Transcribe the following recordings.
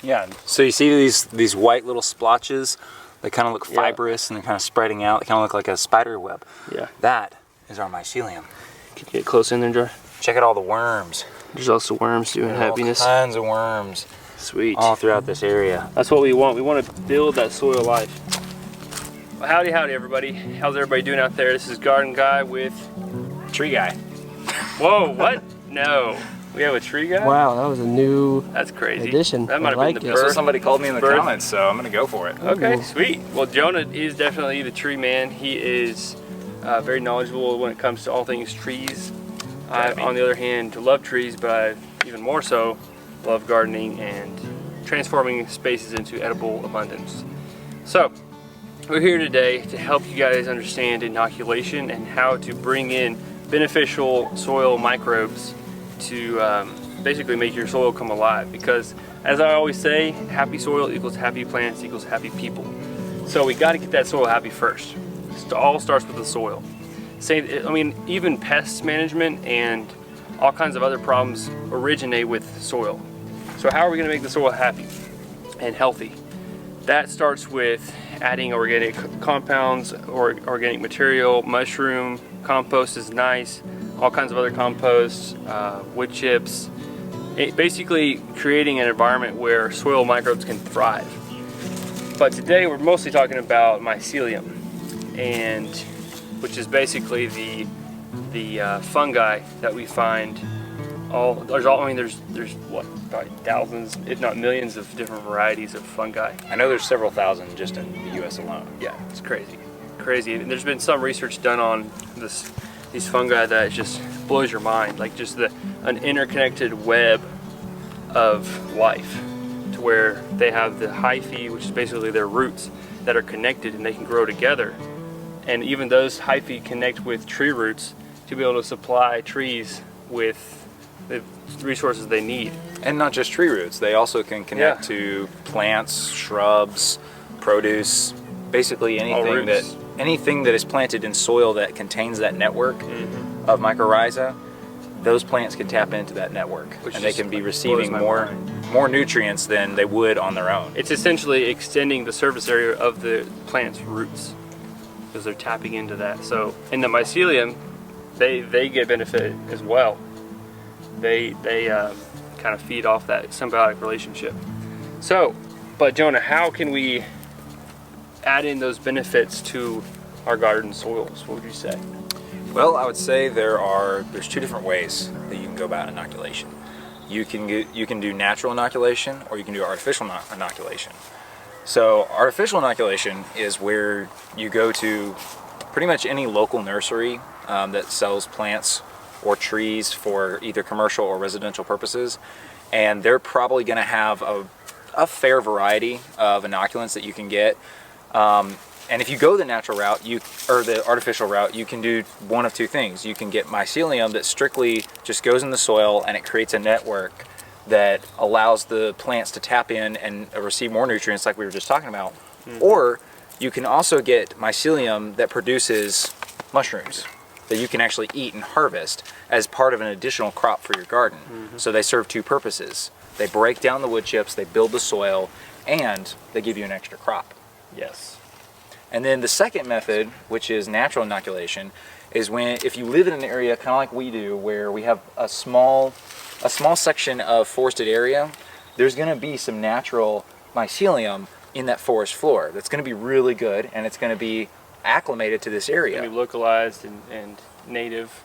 Yeah. So you see these white little splotches? They kind of look fibrous and they're kind of spreading out. They kind of look like a spider web. Yeah. That is our mycelium. Can you get close in there, Jar? Check out all the worms. There's also worms doing happiness. All kinds of worms. Sweet. All throughout this area. That's what we want. We want to build that soil life. Well, howdy, everybody. How's everybody doing out there? This is Gardenguy with Tree guy. Whoa, what? No. We have a tree guy? Wow, that was a new That's crazy. addition. That might have like been the it. That's what birth. somebody called me in the Birth. comments, so I'm gonna go for it. Okay, sweet. Well, Jonah is definitely the tree man. He is very knowledgeable when it comes to all things trees. I, on the other hand, love trees, but I even more so love gardening and transforming spaces into edible abundance. So, we're here today to help you guys understand inoculation and how to bring in beneficial soil microbes to basically make your soil come alive. Because, as I always say, happy soil equals happy plants equals happy people. So we got to get that soil happy first. It all starts with the soil. I mean, even pest management and all kinds of other problems originate with soil. So how are we going to make the soil happy and healthy? That starts with adding organic compounds or organic material. Mushroom compost is nice. All kinds of other composts, wood chips. Basically creating an environment where soil microbes can thrive. But today we're mostly talking about mycelium, and which is basically the fungi that we find. There's what, probably thousands, if not millions, of different varieties of fungi. I know there's several thousand just in the U.S. alone. Yeah, it's crazy. And there's been some research done on these fungi that just blows your mind, like just an interconnected web of life, to where they have the hyphae, which is basically their roots, that are connected and they can grow together. And even those hyphae connect with tree roots to be able to supply trees with the resources they need. And not just tree roots, they also can connect to plants, shrubs, produce, basically anything that is planted in soil that contains that network of mycorrhiza. Those plants can tap into that network, and they can be receiving more nutrients than they would on their own. It's essentially extending the surface area of the plant's roots, because they're tapping into that. So in the mycelium, they get benefit as well. They kind of feed off that symbiotic relationship. So, but Jonah, how can we add in those benefits to our garden soils? What would you say? Well, I would say there's two different ways that you can go about inoculation. You can do natural inoculation, or you can do artificial inoculation. So artificial inoculation is where you go to pretty much any local nursery that sells plants or trees for either commercial or residential purposes, and they're probably going to have a fair variety of inoculants that you can get. And if you go the natural route, or the artificial route, you can do one of two things. You can get mycelium that strictly just goes in the soil and it creates a network that allows the plants to tap in and receive more nutrients like we were just talking about. Or you can also get mycelium that produces mushrooms that you can actually eat and harvest as part of an additional crop for your garden. So they serve two purposes. They break down the wood chips, they build the soil, and they give you an extra crop. Yes. And then the second method, which is natural inoculation, is if you live in an area kind of like we do, where we have a small section of forested area, there's going to be some natural mycelium in that forest floor that's going to be really good, and it's going to be acclimated to this area. It's going to be localized and native.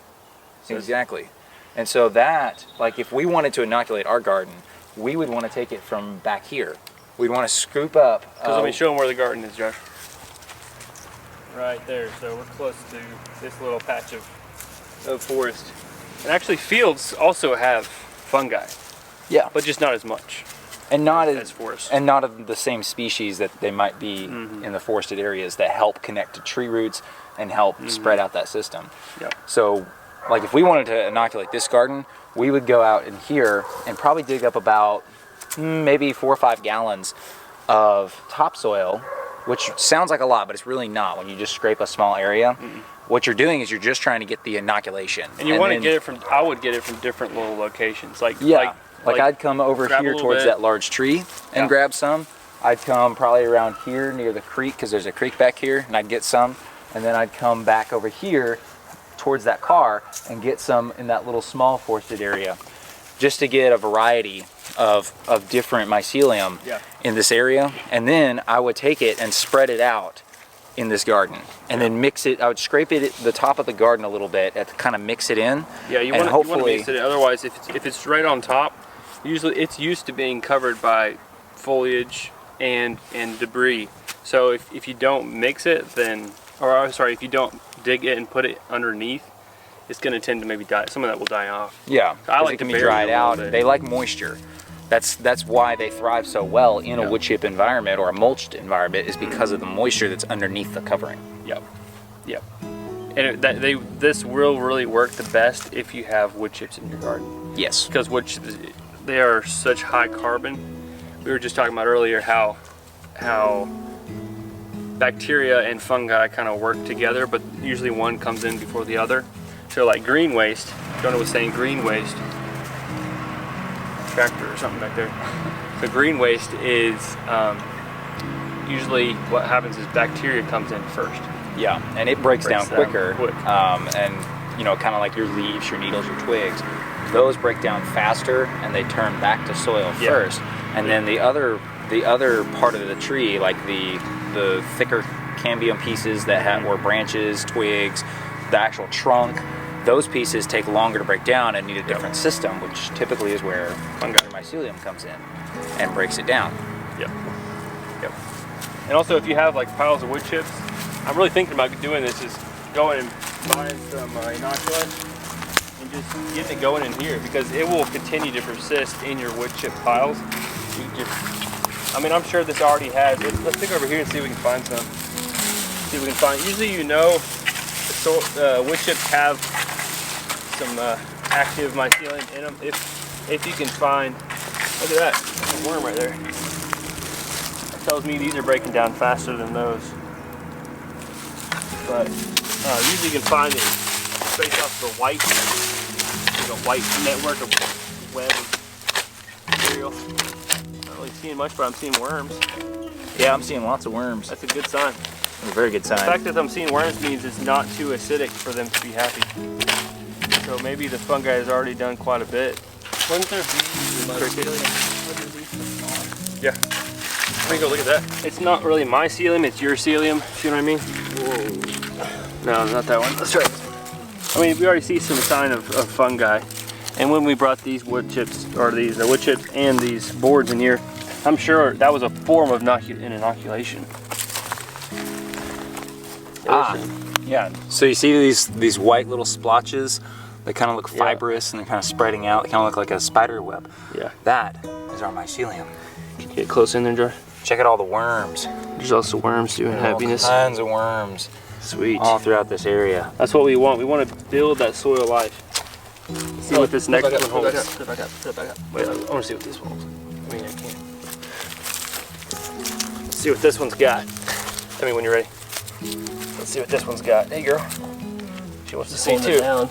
So exactly. And so that, like, if we wanted to inoculate our garden, we would want to take it from back here. We'd want to scoop up. Because let me show them where the garden is, Josh. Right there. So we're close to this little patch of forest. And actually, fields also have fungi. Yeah. But just not as much. And not as forests. And not of the same species that they might be in the forested areas that help connect to tree roots and help spread out that system. Yep. So, like, if we wanted to inoculate this garden, we would go out in here and probably dig up about maybe 4 or 5 gallons of topsoil, which sounds like a lot, but it's really not when you just scrape a small area. What you're doing is you're just trying to get the inoculation. And you want to get it from, I would get it from different little locations. Like Like I'd come over grab a here little towards bit. that large tree and grab some. I'd come probably around here near the creek, because there's a creek back here, and I'd get some. And then I'd come back over here towards that car and get some in that little small forested area, just to get a variety of different mycelium in this area. And then I would take it and spread it out in this garden, and then mix it. I would scrape it at the top of the garden a little bit, to kind of mix it in. Yeah, you want to mix it. Otherwise, if it's right on top, usually it's used to being covered by foliage and debris. So if you don't mix it, then, or I'm sorry, if you don't dig it and put it underneath, it's going to tend to maybe die. Some of that will die off. Yeah, so I like it can to be bury dried it a little out. bit. They like moisture. That's why they thrive so well in a wood chip environment or a mulched environment, is because of the moisture that's underneath the covering. Yep. Yep. And this will really work the best if you have wood chips in your garden. Yes. Because they are such high carbon. We were just talking about earlier how bacteria and fungi kind of work together, but usually one comes in before the other. So like green waste, Jonah was saying green waste, tractor or something back there. So green waste is usually what happens is bacteria comes in first. Yeah, and it breaks down quicker. Quick. And kind of like your leaves, your needles, your twigs, those break down faster and they turn back to soil first. And then the other part of the tree, like the thicker cambium pieces that have or branches, twigs, the actual trunk, those pieces take longer to break down and need a different system, which typically is where fungi or mycelium comes in and breaks it down. Yep. Yep. And also, if you have like piles of wood chips, I'm really thinking about doing this, is going and buying some inoculant and just getting it going in here, because it will continue to persist in your wood chip piles. I'm sure this already has. Let's take over here and see if we can find some. Usually, wood chips have some active mycelium in them. If you can find, look at that, there's a worm right there. That tells me these are breaking down faster than those. But usually you can find it based off the white, like a white network of web of material. Not really seeing much, but I'm seeing worms. Yeah, I'm seeing lots of worms. That's a good sign. That's a very good sign. The fact that I'm seeing worms means it's not too acidic for them to be happy. So maybe the fungi has already done quite a bit. Wouldn't there be Crickets? Yeah. Let me go look at that. It's not really mycelium, it's urcelium. See what I mean? Whoa. No, not that one. Let's try this. We already see some sign of fungi. And when we brought these wood chips, or these wood chips and these boards in here, I'm sure that was a form of an inoculation. Yeah. So you see these white little splotches? They kind of look fibrous and they're kind of spreading out. They kind of look like a spider web. Yeah. That is our mycelium. Get close in there, Josh. Check out all the worms. There's also worms doing happiness. All kinds of worms. Sweet. All throughout this area. That's what we want. We want to build that soil life. Let's see what this next one holds. Put it back up, put it back up. Wait, I want to see what this one holds. I can't. Let's see what this one's got. Tell me when you're ready. Let's see what this one's got. Hey, girl. She wants to see Hold it too. down.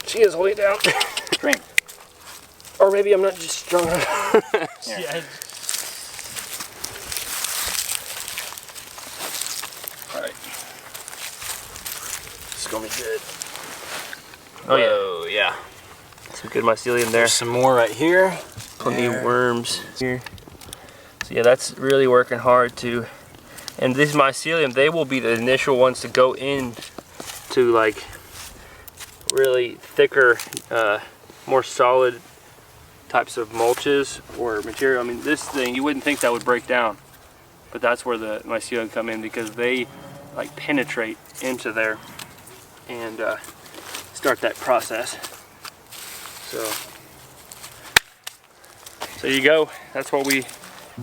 She is holding it down. Drink. Or maybe I'm not just strong enough. Yeah. Alright. It's gonna be good. Oh yeah. Some good mycelium there. There's some more right here. Plenty of worms here. So yeah, that's really working hard too. And these mycelium, they will be the initial ones to go in to like really thicker, more solid types of mulches or material. This thing, you wouldn't think that would break down, but that's where the mycelium come in, because they like penetrate into there and start that process. So there you go. That's what we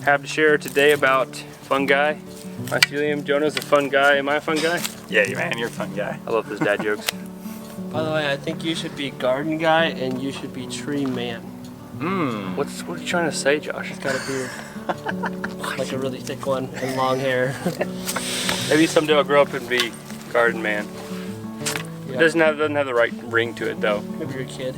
have to share today about fungi, mycelium. Jonah's a fun guy. Am I a fun guy? Yeah, man, you're a fun guy. I love those dad jokes. By the way, I think you should be garden guy and you should be tree man. What are you trying to say, Josh? He's got a beard. Like a really thick one and long hair. Maybe someday I'll grow up and be garden man. It doesn't have the right ring to it though. Maybe you're a kid.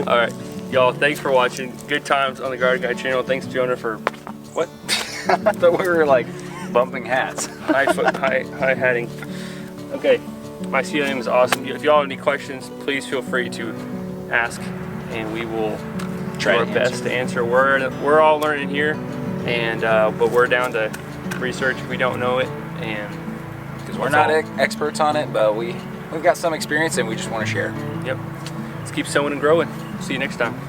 All right, y'all. Thanks for watching. Good times on the Gardenguy channel. Thanks, Jonah, for what? I thought we were like bumping hats. High hatting. Okay, mycelium is awesome. If y'all have any questions, please feel free to ask, and we will try our best to answer. We're all learning here, and but we're down to research if we don't know it, and because we're not experts on it, but we've got some experience and we just want to share. Yep. Let's keep sowing and growing. See you next time.